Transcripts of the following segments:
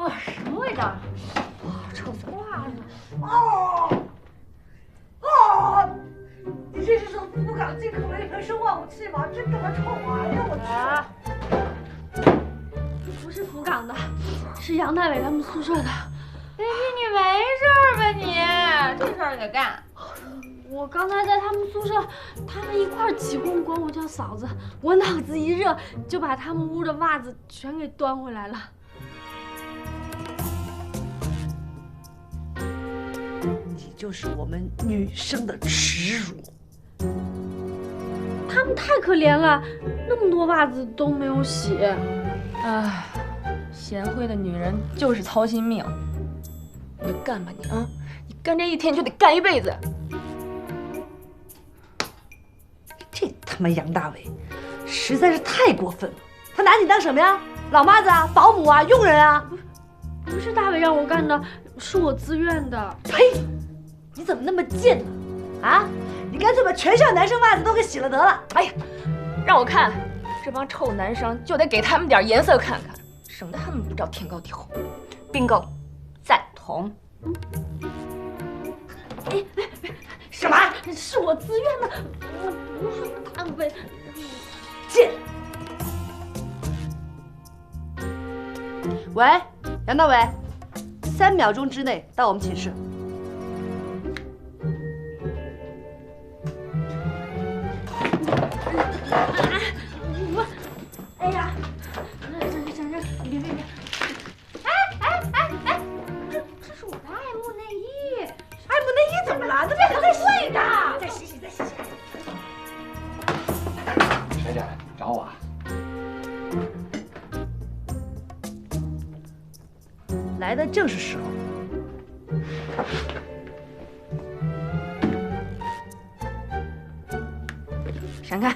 哇，什么味道？哇，臭死了！你这是从福冈进口的一盆生化武器吗？真他妈臭啊！哎呀，我去！不是福冈的，是杨大伟他们宿舍的。baby， 你没事吧你？这事儿得干。我刚才在他们宿舍，他们一块儿起哄管我叫嫂子，我脑子一热就把他们屋的袜子全给端回来了。你就是我们女生的耻辱。他们太可怜了，那么多袜子都没有洗。唉，贤惠的女人就是操心命。你干吧你啊！你干这一天你就得干一辈子。这他妈杨大伟，实在是太过分了！他拿你当什么呀？老妈子啊，保姆啊，佣人啊？不是大伟让我干的，是我自愿的。呸！你怎么那么贱呢？啊！你干脆把全校男生袜子都给洗了得了。哎呀，让我看这帮臭男生，就得给他们点颜色看看，省得他们不知道天高地厚。bingo， 赞同。哎，干嘛？是我自愿的，我不是大伟。贱！喂，杨大伟，3秒钟之内到我们寝室。哎呀，别！哎，这是我的爱慕内衣。爱慕内衣怎么了？那这还在睡着。再洗洗。珊珊，找我啊？来的正是时候。闪开！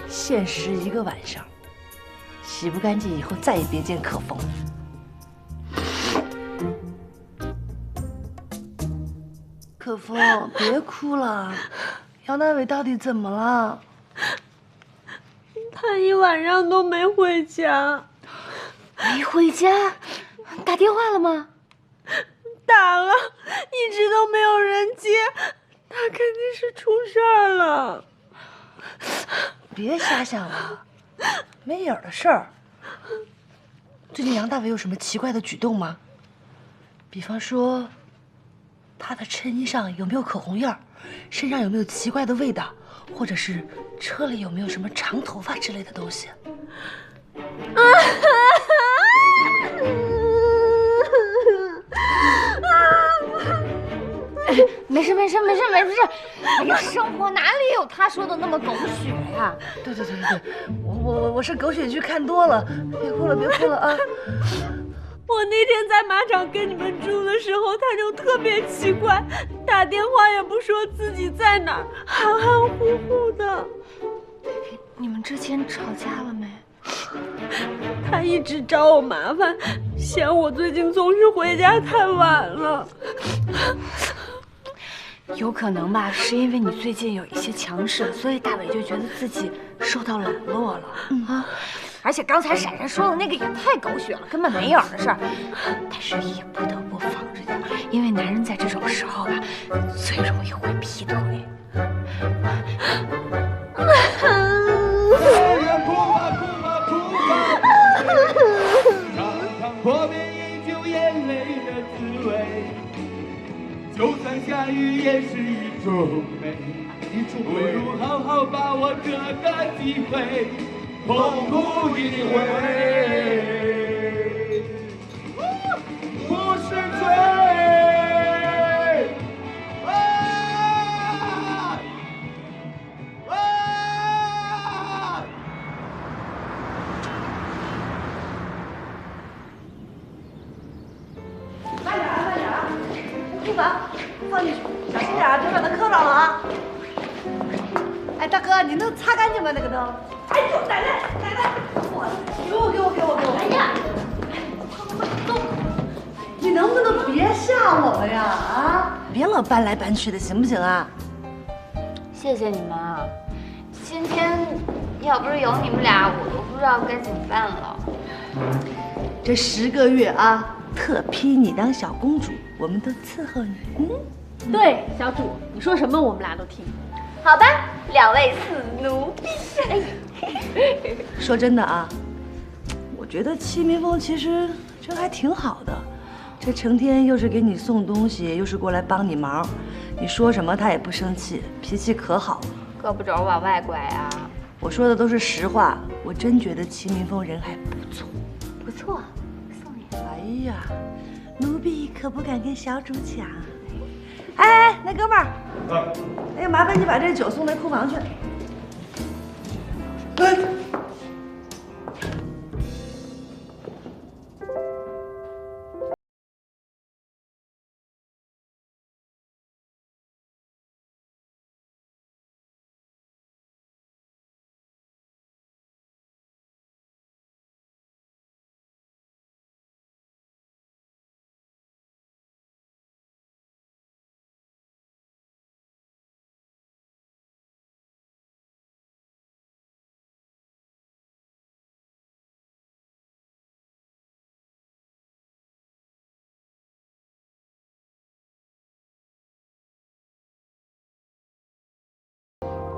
限时1个晚上，洗不干净以后再也别见可风。可风，别哭了，杨大伟到底怎么了？他一晚上都没回家。没回家？打电话了吗？打了，一直都没有人接，他肯定是出事儿了。别瞎想了，没影儿的事儿。最近杨大伟有什么奇怪的举动吗？比方说，他的衬衣上有没有口红印儿，身上有没有奇怪的味道，或者是车里有没有什么长头发之类的东西？没事。哎呀，生活哪里有他说的那么狗血呀？对，我是狗血剧看多了，别哭了啊！我那天在马场跟你们住的时候，他就特别奇怪，打电话也不说自己在哪儿，含含糊糊的。你们之前吵架了没？他一直找我麻烦，嫌我最近总是回家太晚了。有可能吧，是因为你最近有一些强势，所以大伟就觉得自己受到冷落了啊。而且刚才闪闪说的那个也太狗血了，根本没影的事儿。但是也不得不防着点，因为男人在这种时候吧，最容易会劈腿。破灭营救眼泪的滋味，就算下雨也是一种美。不如好好把握这个机会，痛苦一回，不是罪。放进去，小心点啊，别把它磕着了啊！哎，大哥，你能擦干净吗？那个灯？哎呦，奶奶，我给我！哎呀，走。你能不能别吓我们呀？啊，别老搬来搬去的，行不行啊？谢谢你们啊！今天要不是有你们俩，我都不知道该怎么办了。这10个月啊，特批你当小公主，我们都伺候你。对，小主，你说什么我们俩都听。好吧，2位死奴婢。说真的啊，我觉得戚明风其实人还挺好的，这成天又是给你送东西，又是过来帮你忙，你说什么他也不生气，脾气可好了。胳膊肘往外拐啊！我说的都是实话，我真觉得戚明风人还不错。不错，送你。哎呀，奴婢可不敢跟小主抢。哎，那哥们儿，哎呀，麻烦你把这酒送到库房去。哎。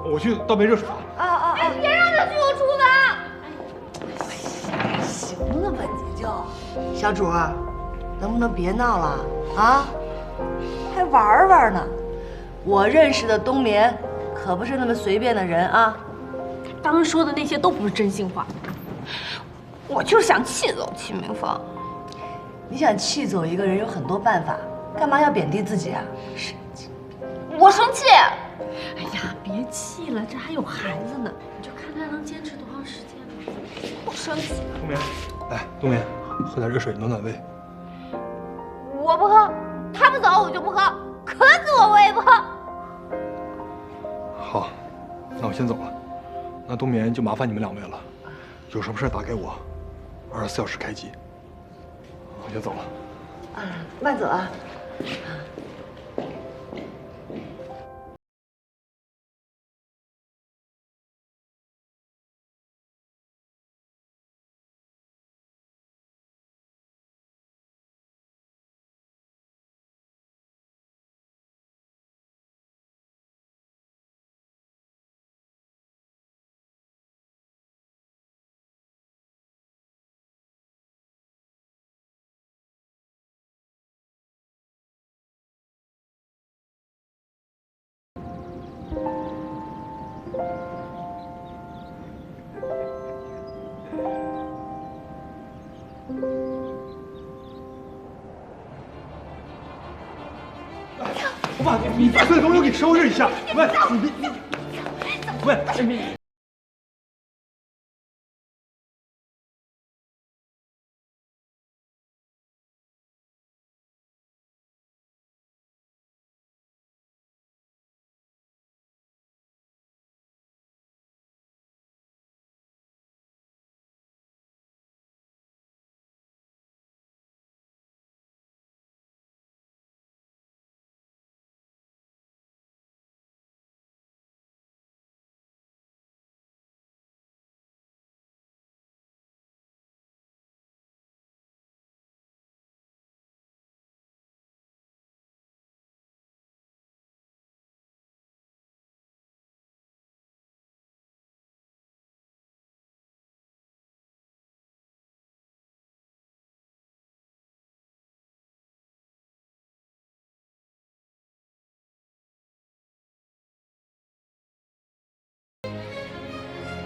我去倒杯热水啊！哎，别让他去我厨房！行了吧你就，小主儿，能不能别闹了啊？还玩玩呢？我认识的冬眠可不是那么随便的人啊。刚刚说的那些都不是真心话。我就是想气走戚明风。你想气走一个人有很多办法，干嘛要贬低自己啊？神经！我生气。哎呀，别气了，这还有孩子呢，你就看他能坚持多长时间吧。我生气。冬眠，来，冬眠，喝点热水暖暖胃。我不喝，他不走我就不喝，渴死我也不喝。好，那我先走了。那冬眠就麻烦你们2位了，有什么事打给我，24小时开机。我先走了。慢走啊。我把你打碎的东西给收拾一下。喂，喂，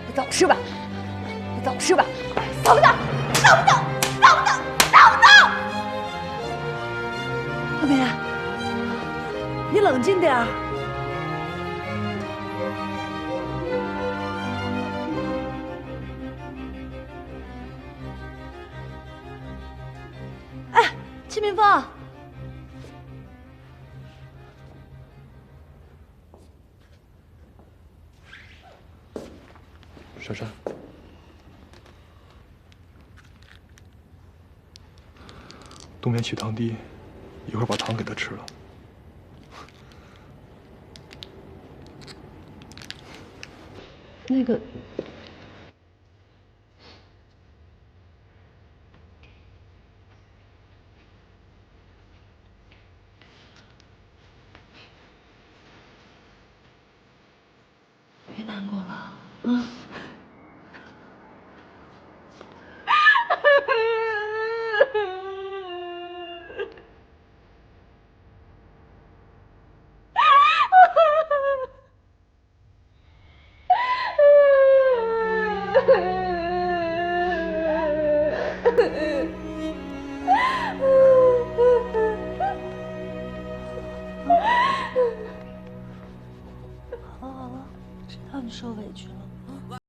你早吃吧，你早吃吧，走不走？走不走？走不走？走不走？冬眠，你冷静点儿。哎，戚明风。珊珊，冬眠取糖滴，一会儿把糖给他吃了。那个，别难过了，嗯。好了好了，知道你受委屈了啊。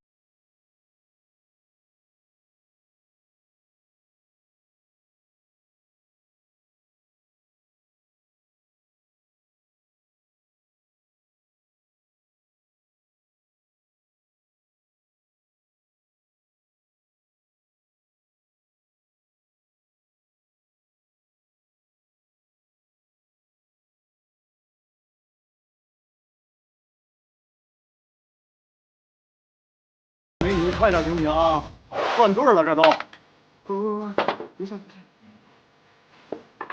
美女，快点行不行啊？断队了，这都。不，别下。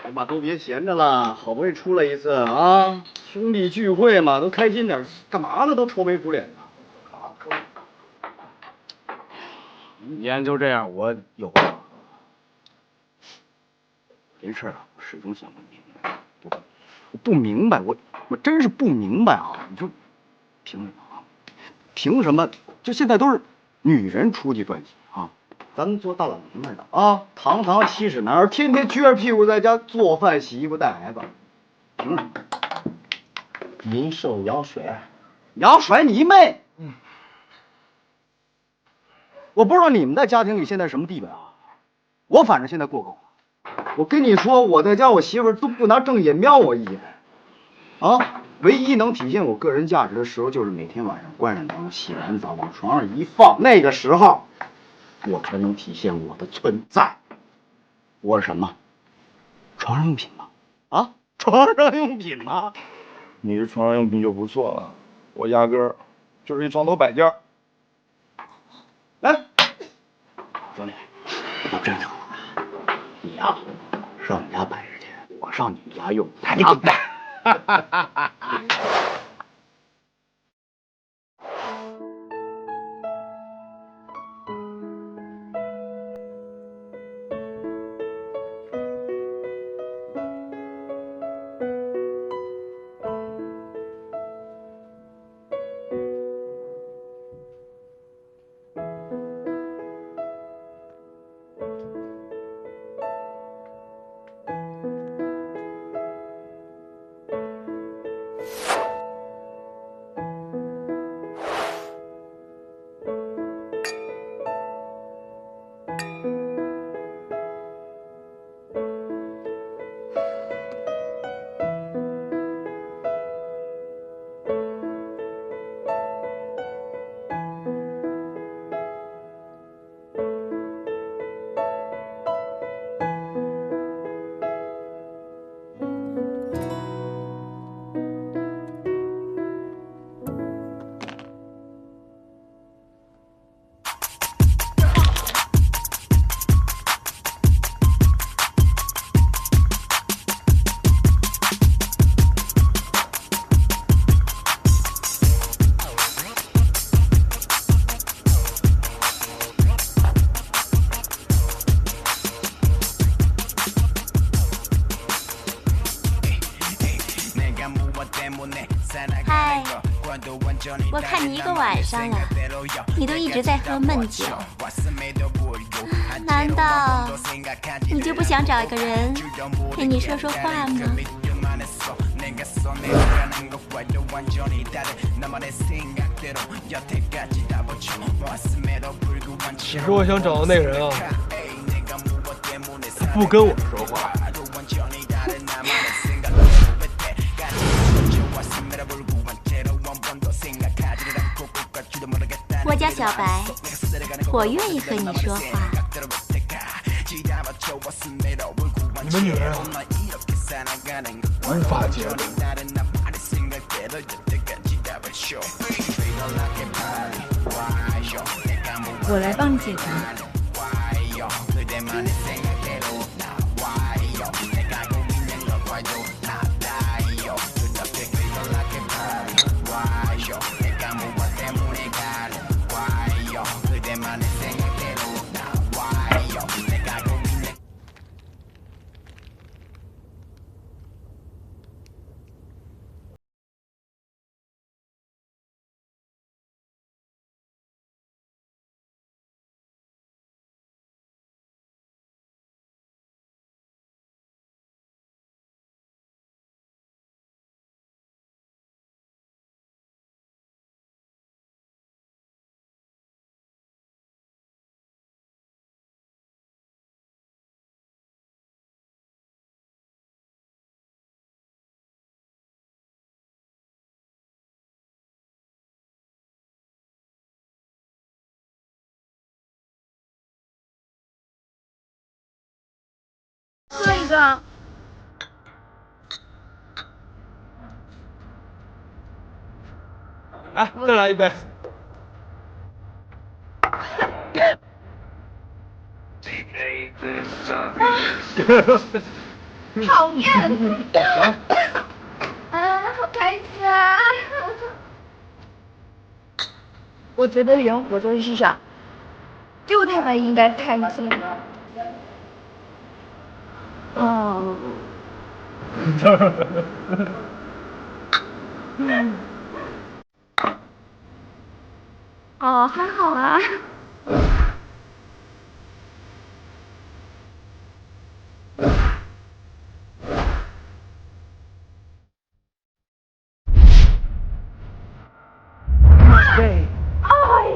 哎妈，都别闲着了，好不容易出来一次啊，兄弟聚会嘛，都开心点。干嘛呢？都愁眉苦脸的。明天就这样，我有了。没事啊，我始终想不明白。我不明白，我真是不明白啊！你说凭什么啊？凭什么？就现在都是女人出去赚钱啊，咱们做大老爷们的啊，堂堂七尺男儿，天天撅着屁股在家做饭、洗衣服、带孩子，凭什么？您受羊水，羊甩你妹！我不知道你们在家庭里现在什么地位啊，我反正现在过够了。我跟你说，我在家我媳妇儿都不拿正眼瞄我一眼，啊，唯一能体现我个人价值的时候，就是每天晚上关上灯，洗完澡往床上一放，那个时候，我才能体现我的存在。我是什么？床上用品吗？啊，床上用品吗？你是床上用品就不错了，我压根儿就是一床头摆件。来，兄弟，要真诚，你呀，上你家摆着去，我上你们家用。你滚蛋！嗨，我看你一个晚上了，你都一直在喝闷酒，难道你就不想找一个人陪你说说话吗？其实我想找的那个人啊，他不跟我说话。我叫小白，我愿意和你说话。你们女人啊，无法解读。我来帮你解读。喝一个。哎，再来一杯。讨厌！啊，好开心啊！我觉得人活在世上，就他们应该开心。嗯。哦，还好啊。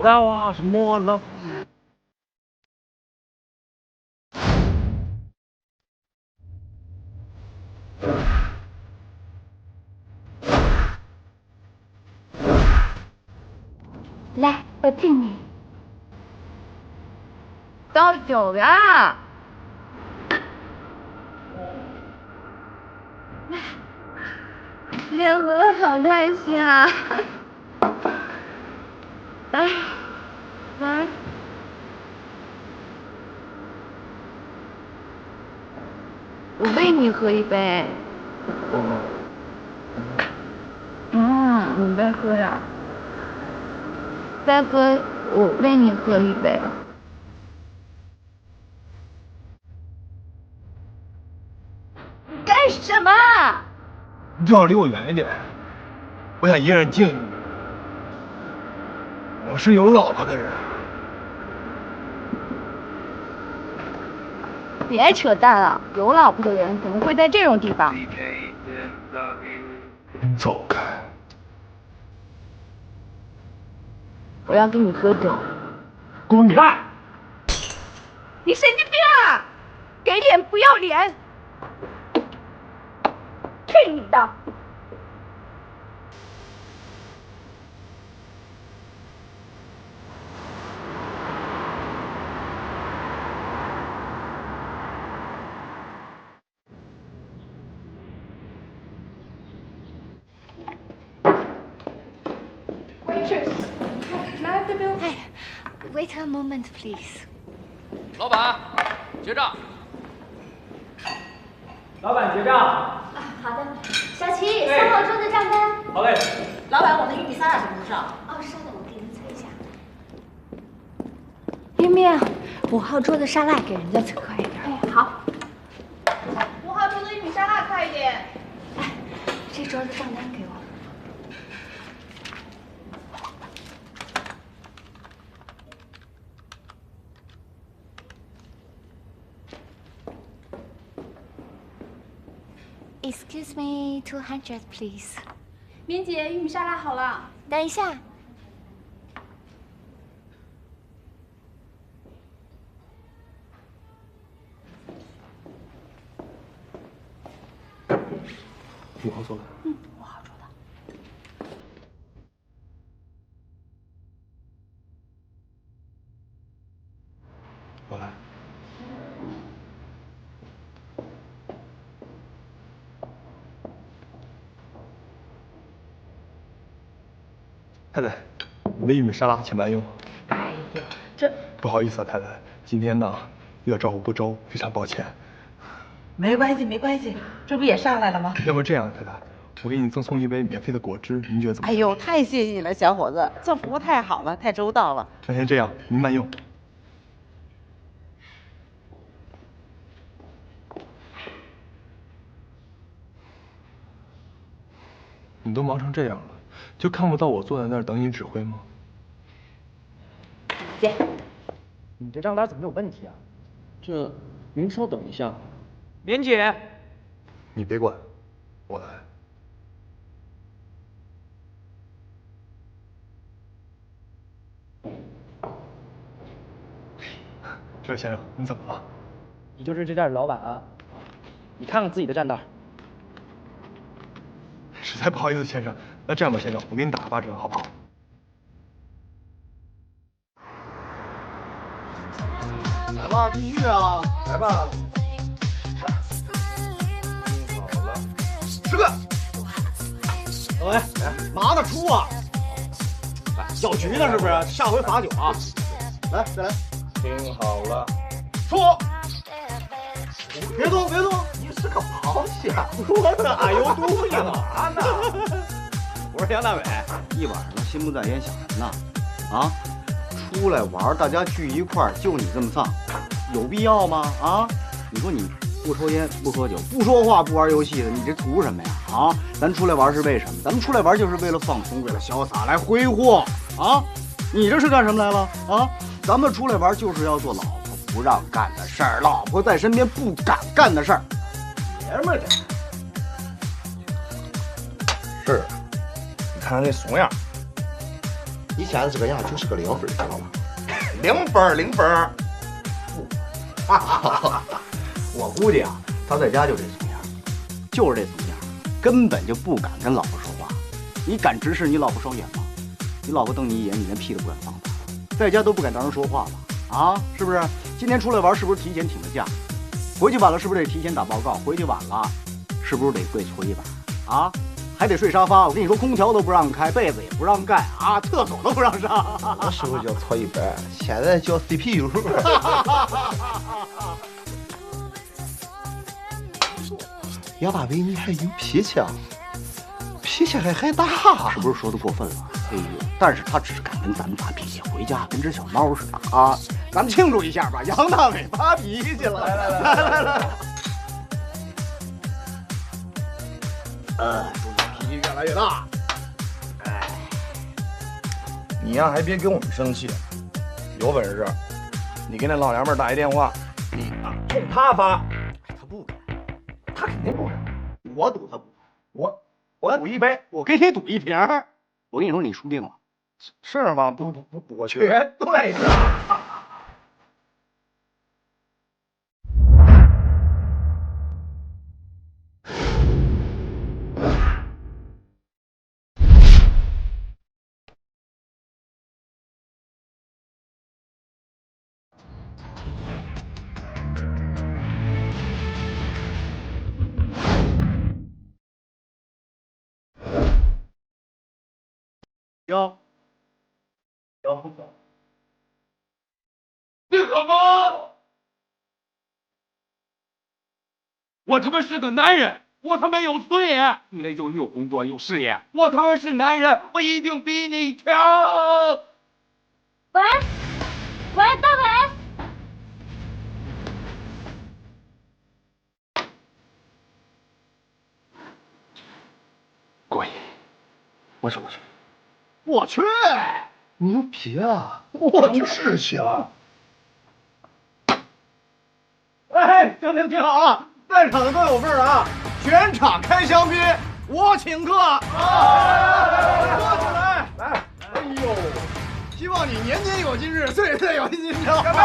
Thou art more lovely. 来，我敬你。倒酒呀！今天喝的好开心啊！来，来，我喂你喝一杯。你再喝呀。再喝，我喂你喝一杯。你干什么？你最好离我远一点，我想一个人静静。我是有老婆的人。别扯淡了，有老婆的人怎么会在这种地方？走开！我要跟你喝酒。滚开！你神经病啊！给脸不要脸！去你的！ Wait a moment, please. 老板，结账。老板结账。啊，好的。小齐，3号桌的账单。好嘞。老板，我们玉米沙拉什么时候上？哦，稍等，我给您催一下。冰冰，5号桌的沙拉给人家催快一点。哎，好。5号桌的玉米沙拉快一点。哎，这桌的账单给我。 Excuse me, 200, please. 棉姐，玉米沙拉好了。等一下。5号座的。5号桌的。我来。太太，鲱鱼沙拉请慢用。哎呀，这不好意思啊，太太，今天呢有点招呼不周，非常抱歉。没关系，没关系，这不也上来了吗？要不这样，太太，我给你赠送一杯免费的果汁，您觉得怎么样？哎呦，太谢谢你了，小伙子，这服务太好了，太周到了。那先这样，您慢用。你都忙成这样了，就看不到我坐在那儿等你指挥吗？姐，你这账单怎么有问题啊？这，您稍等一下。莲姐，你别管，我来。这位先生，你怎么了？你就是这店的老板啊？你看看自己的账单。实在不好意思，先生。那这样吧，先生，我给你打个8折，好不好？来吧，继续啊，来吧。好了，吃个。喂，拿得出啊？搅局呢是不是？下回罚酒啊！来，再来。听好了，说。别动，别动！你是个螃蟹，我的哎呦嘟呀嘛呢？我说杨大伟，一晚上心不在焉想什么呢？啊，出来玩，大家聚一块儿，就你这么丧，有必要吗？啊，你说你不抽烟不喝酒不说话不玩游戏的，你这图什么呀？啊，咱出来玩是为什么？咱们出来玩就是为了放松，为了潇洒，来挥霍啊！你这是干什么来了？啊，咱们出来玩就是要做老婆不让干的事儿，老婆在身边不敢干的事儿。爷们儿这是，你看他那怂样，你现在这个样就是个0分，知道吗？0分，0分。我估计啊，他在家就这怂样，就是这怂样，根本就不敢跟老婆说话。你敢直视你老婆双眼吗？你老婆瞪你一眼，你连屁都不敢放她。在家都不敢当人说话了啊，是不是？今天出来玩是不是提前请的假？回去晚了是不是得提前打报告？回去晚了是不是得跪搓衣板啊？还得睡沙发。我跟你说，空调都不让开，被子也不让盖啊，厕所都不让上。那时候叫搓衣板，现在叫 CPU。杨大伟，你还有脾气啊？脾气还大，是不是说的过分了？哎呦，但是他只是敢跟咱们发脾气，回家跟只小猫似的啊！咱们庆祝一下吧，杨大伟发脾气了！来，祝你脾气越来越大。哎，你呀还别跟我们生气，有本事你给那老娘们打一电话，冲他发。他不敢，他肯定不敢。我赌他不，我赌一杯，我给你赌一瓶。我跟你说，你输定了。是吗？不，我绝对是。哟，你可吗？我他妈是个男人，我他妈有尊严，你那种有工作有事业，我他妈是男人，我一定比你强。喂，大伟。过瘾，我说。我去，牛皮啊！我就是行。哎，听好啊，在场的都有份啊，全场开香槟，我请客。喝起来！来，哎呦，希望你年年有今日，岁岁有今朝。干杯！